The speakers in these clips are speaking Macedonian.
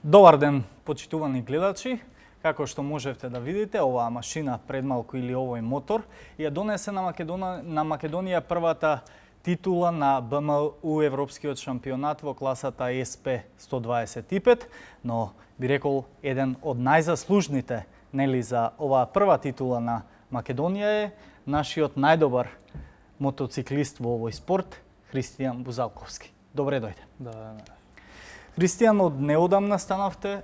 Добар ден, почитувани гледачи. Како што можевте да видите, оваа машина пред малку или овој мотор ја донесе на Македонија првата титула на БМУ Европскиот шампионат во класата СП 125, но би рекол еден од најзаслужните нели за оваа прва титула на Македонија е нашиот најдобар мотоциклист во овој спорт, Христијан Бузалковски. Добре дојде. Да. Христијан, од неодамна станавте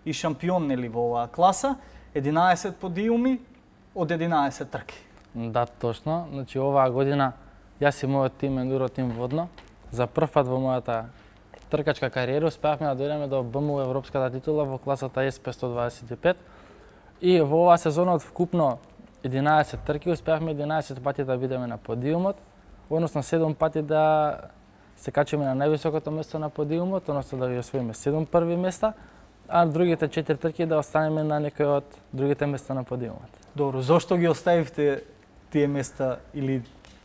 и шампион нели во оваа класа, 11 подиуми од 11 трки. Да, точно. Значи оваа година јас и мојот тим Ендуро тим водно за прв пат во мојата тркачка кариера успеавме да дојдеме до БМУ европската титула во класата СП 125 и во оваа сезона од вкупно 11 трки успеавме 11 пати да бидеме на подиумот, односно 7 пати да се качиме на највисокото место на подиумот, односно да ги освоиме 7 први места, а другите 4 трки да останеме на некој од другите места на подиумот. Добро, зошто ги оставивте тие места или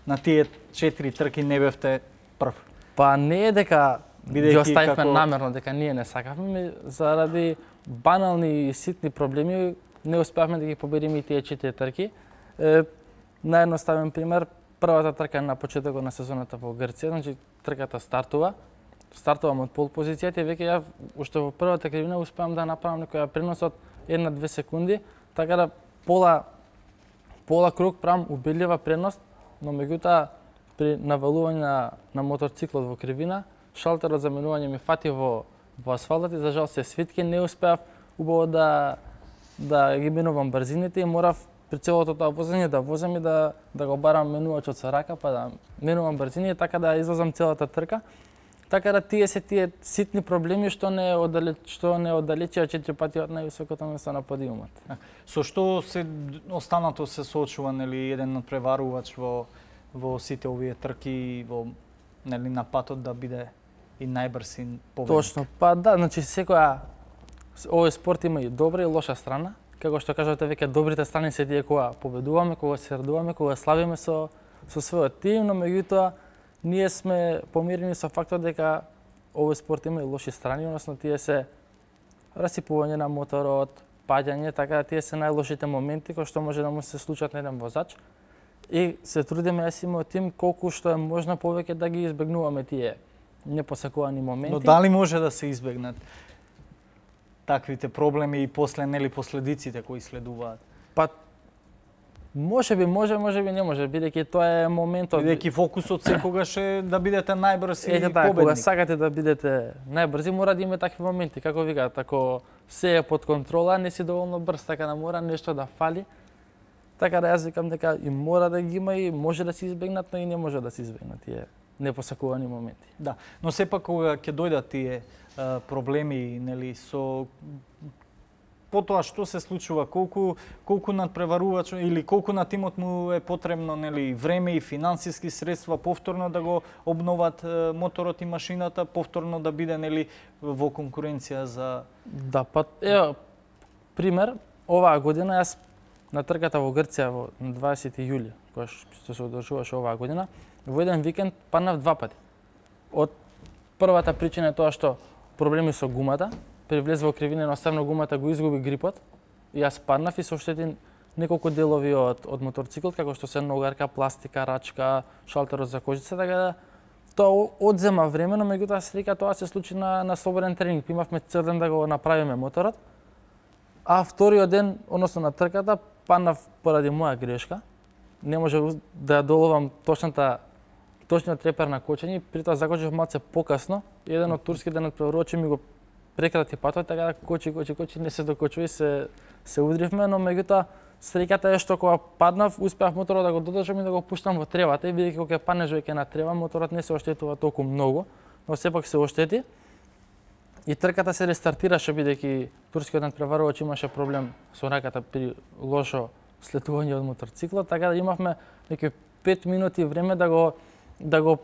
на тие 4 трки не бевте прв? Па не е дека ги оставивме намерно, дека ние не сакавме, заради банални и ситни проблеми не успеавме да ги победиме и тие 4 трки. Наједноставен пример, првата трка на почетокот на сезоната во Грција, значи трката стартувам од пол позицијата и веќе ја уште во првата кривина успеам да направам некоја пренос од 1-2 секунди, така да пола круг правам убедлива предност, но меѓутоа при навалување на моторциклот во кривина, шалтерот за менување ми фати во асфалтот и за жал се свитки, не успеав убаво да ги менувам брзините и морав при целото тоа возење да возам и да го барам менувачот со рака, па да менувам брзини, така да излезам целата трка. Така да тие се тие ситни проблеми што не оддалечија 4 пати од највисокото место на подиумот. Со што се останато се соочува нели еден надпреварувач во сите овие трки во нели на патот да биде и најбрз и победник? Точно, па да, значи овој спорт има и добра и лоша страна. Како што кажавте веќе, добрите страни се тие кога победуваме, кога се радуваме, кога славиме со својот тим, но меѓутоа ние сме помирени со фактот дека овој спорт има и лоши страни, односно тие се расипување на моторот, паѓање, така да тие се најлошите моменти кои што може да му се случат на еден возач. И се трудиме јас и мојот тим колку што е можно повеќе да ги избегнуваме тие непосакувани моменти. Но дали може да се избегнат таквите проблеми и после нели последиците кои следуваат? Па можеби не може, бидејќи тоа е моментот. Бидејќи фокусот секогаш е да бидете најбрз и победник. Кога сакате да бидете најбрзи, мора да има такви моменти, како викаат, ако се е под контрола, не си доволно брз, така да мора нешто да фали. Така да јас викам дека и мора да ги има и може да се избегнат, но и не може да се избегнат тие непосакувани моменти. Да, но сепак кога ќе дојдат тие проблеми нели со потоа што се случува, колку надпреварувач или колку на тимот му е потребно нели време и финансиски средства повторно да го обноват моторот и машината, повторно да биде нели во конкуренција за Да, па ево пример, оваа година јас на трката во Грција во 20 јули, која што се одржуваше оваа година, во еден викенд паднав 2 пати. Од првата причина е тоа што проблеми со гумата, при влез во кривина едноставно гумата го изгуби грипот и јас паднав и се оштети неколку делови од моторциклот, како што се ногарка, пластика, рачка, шалтерот за кожица, така да тоа одзема време, но меѓутоа се дека тоа се случи на слободен тренинг. Имавме цел ден да го направиме моторот, а вториот ден, односно на трката, паднав поради моја грешка. Не може да ја доловам точниот трепер на кочење, при тоа закочив малце покасно. Еден од турските надпреварувачи ми го прекрати патот, така да кочи, не се докочува и се удривме, но меѓутоа среќата е што кога паднав, успеав моторот да го додржам и да го пуштам во тревата и бидејќи кога ќе паднеш веќе на трева, моторот не се оштетува толку многу, но сепак се оштети. И трката се рестартираше бидејќи турскиот надпреварувач имаше проблем со раката при лошо слетување од моторциклот, така да имавме некои 5 минути време да го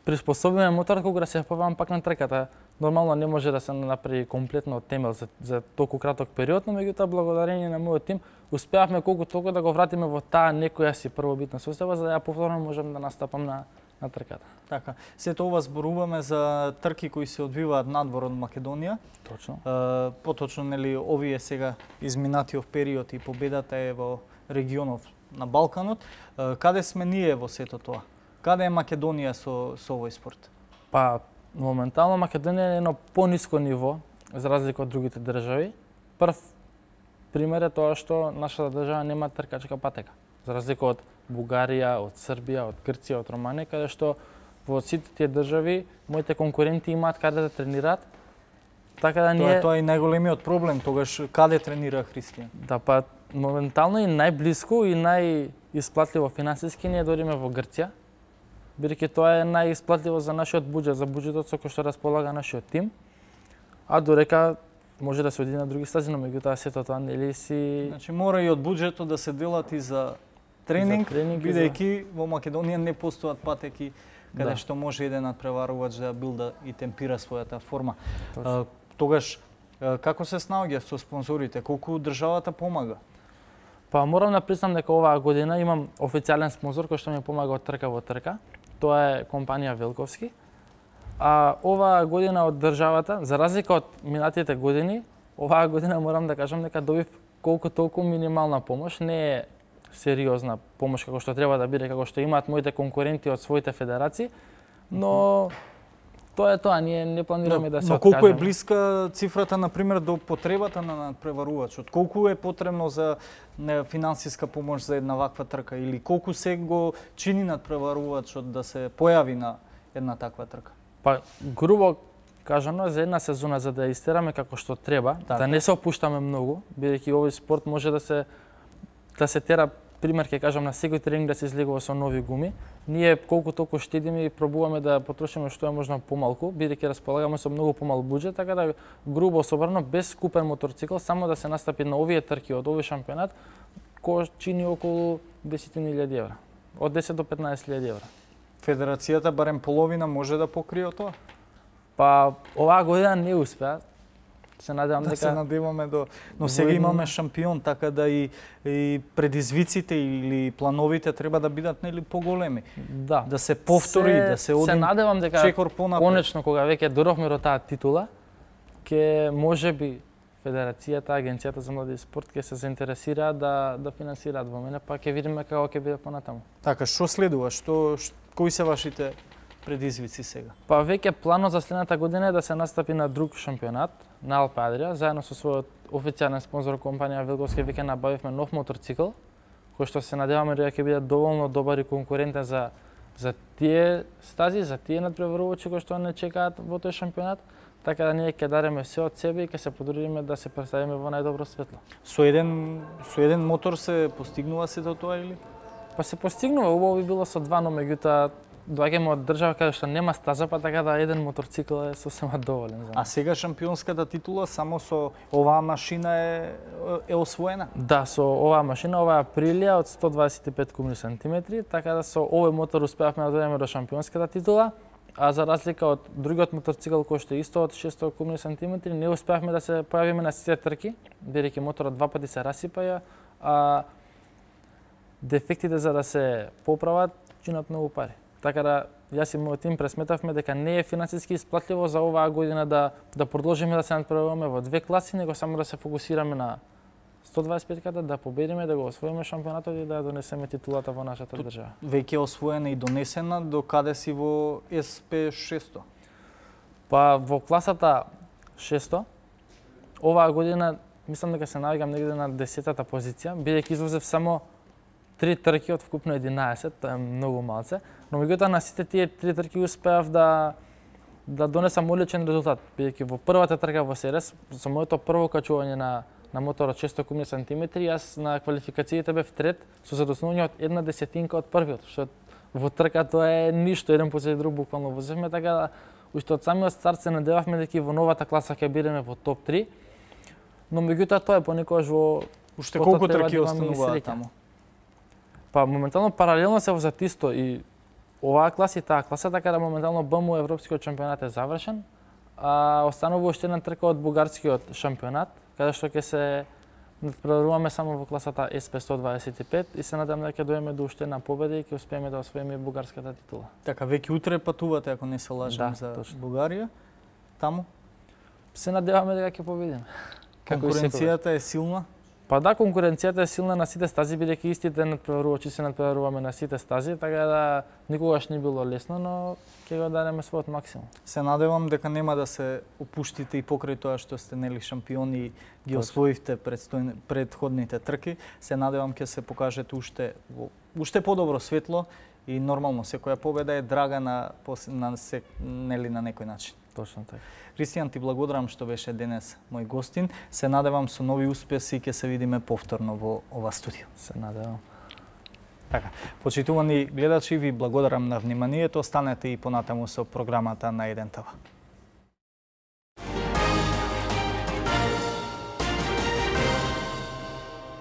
приспособиме моторот кога да се повам пак на трката. Нормално не може да се направи комплетно темел за толку краток период, но меѓутоа благодарение на мојот тим успеавме колку толку да го вратиме во таа некоја си првобитна состава за да ја повторно можам да настапам на на трката. Така, сето ова зборуваме за трки кои се одвиваат надвор од Македонија. Точно. Поточно, нели, овие сега изминатиот период и победата е во регионов на Балканот. Каде сме ние во сето тоа? Каде е Македонија со овој спорт? Па, моментално Македонија е на пониско ниво, за разлика од другите држави. Прв пример е тоа што нашата држава нема тркачка патека. За разлика од Бугарија, од Србија, од Грција, од Романија, каде што во сите тие држави моите конкуренти имаат каде да тренираат. Така да ние Тоа е и најголемиот проблем, тогаш каде тренира Христијан? да, па моментално и најблиску и најисплатливо финансиски ние дориме во Грција, бидејќи тоа е најисплатливо за нашиот буџет, за буџетот со кој што располага нашиот тим. А дорека може да се оди на други стази, но меѓутоа сето тоа нели си Значи мора и од буџетот да се делат и за тренинг, бидејќи во Македонија не постојат патеки каде што може еден надпреварувач да билда и темпира својата форма. Тогаш како се снаоѓа со спонзорите? Колку државата помага? Па морам да признам дека оваа година имам официјален спонзор кој што ми помага од трка во трка. Тоа е компанија Велковски. А оваа година од државата, за разлика од минатите години, оваа година морам да кажам дека добив колку толку минимална помош, не е сериозна помош како што треба да биде, како што имаат моите конкуренти од своите федерации, но тоа е тоа, ние не планираме да се откажеме. Но колку е откажеме. блиска цифрата, например, до потребата на надпреварувачот? Колку е потребно за финансиска помош за една ваква трка? Или колку се го чини надпреварувачот да се појави на една таква трка? Па, грубо кажано, за една сезона за да ја истераме како што треба, да не се опуштаме многу, бидејќи овој спорт може да се тера, пример ќе кажам, на секој тренинг да се излегува со нови гуми. Ние колку толку штедиме и пробуваме да потрошиме што е можно помалку, бидејќи располагаме со многу помал буџет, така да грубо собрано без скупен моторцикл, само да се настапи на овие трки од овој шампионат, кој чини околу 10.000 евра. Од 10 до 15.000 евра. Федерацијата барем половина може да покрие тоа? Па оваа година не успеа. Се надевам дека се надеваме но сега имаме шампион, така да и предизвиците или плановите треба да бидат нели поголеми. Да се повтори, да се оди. Се надевам дека чекор понапред. Конечно кога веќе доровме до таа титула, ќе можеби Федерацијата, Агенцијата за млади спорт ќе се заинтересираат да финансираат во мене, па ќе видиме како ќе биде понатаму. Така, што следува? Кои се вашите предизвици сега? Па веќе планот за следната година е да се настапи на друг шампионат на Алпа Адрија, заедно со својот официјален спонзор компанија Велковски веќе набавивме нов моторцикл, кој што се надеваме дека ќе биде доволно добар и конкурентен за тие стази, за тие надпреварувачи кои што не чекаат во тој шампионат, така да ние ќе дареме се од себе и ќе се потрудиме да се представиме во најдобро светло. Со еден мотор се постигнува сето тоа или? Па се постигнува, убаво би било со два, но меѓутоа доаѓаме од држава каде што нема стаза, па така да еден моторцикл е сосема доволен за нас. А сега шампионската титула само со оваа машина е освоена? Да, со оваа машина, оваа Априлија од 125 кубни сантиметри, така да со овој мотор успеавме да дојдеме до шампионската титула, а за разлика од другиот моторцикл кој што е исто од 600 кубни сантиметри, не успеавме да се појавиме на сите трки, бидејќи моторот два пати се расипаја, а дефектите за да се поправат чинат многу пари. Така да јас и мојот тим пресметавме дека не е финансиски исплатливо за оваа година да продолжиме да се надпреваруваме во две класи, него само да се фокусираме на 125-ката, да победиме, да го освоиме шампионатот и да донесеме титулата во нашата држава. Веќе освоена и донесена, до каде си во СП 600? Па во класата 600, оваа година мислам дека се наоѓам негде на 10-та позиција, бидејќи извозев само 3 трки од вкупно 11, тоа е многу малце, но меѓутоа на сите тие 3 трки успеав да донесам одличен резултат, бидејќи во првата трка во СРС, со моето прво качување на моторот 600 кубни сантиметри, јас на квалификациите бев трет со задоснување од 1/10 од првиот, што во трка тоа е ништо, еден посреди друг буквално возевме, така да уште од самиот старт се надевавме дека и во новата класа ќе бидеме во топ 3, но меѓутоа тоа е понекогаш во уште колку трки остануваат таму? Па моментално паралелно се возат исто и оваа класа и таа класа, така да моментално БМУ европскиот шампионат е завршен, а останува уште една трка од бугарскиот шампионат, каде што ќе се надпреваруваме само во класата SP125 и се надевам дека ќе дојдеме до уште една победа и ќе успееме да освоиме бугарската титула. Така, веќе утре патувате, ако не се лажам, Да, за точно. Бугарија. Таму Се надеваме дека ќе победиме. Како и секогаш. конкуренцијата е силна. Па да, конкуренцијата е силна на сите стази, бидејќи истите надпреварувачи се надпреваруваме на сите стази, така да никогаш не било лесно, но ќе го дадеме својот максимум. Се надевам дека нема да се опуштите и покрај тоа што сте нели шампиони и ги Точно. освоивте предходните трки. Се надевам ќе се покажете уште подобро светло и нормално секоја победа е драга на некој начин. Точно така. Кристијан, ти благодарам што беше денес мој гостин. Се надевам со нови успеси ќе се видиме повторно во ова студио. Се надевам. Така, почитувани гледачи, ви благодарам на вниманието. Останете и понатаму со програмата на 1 ТВ.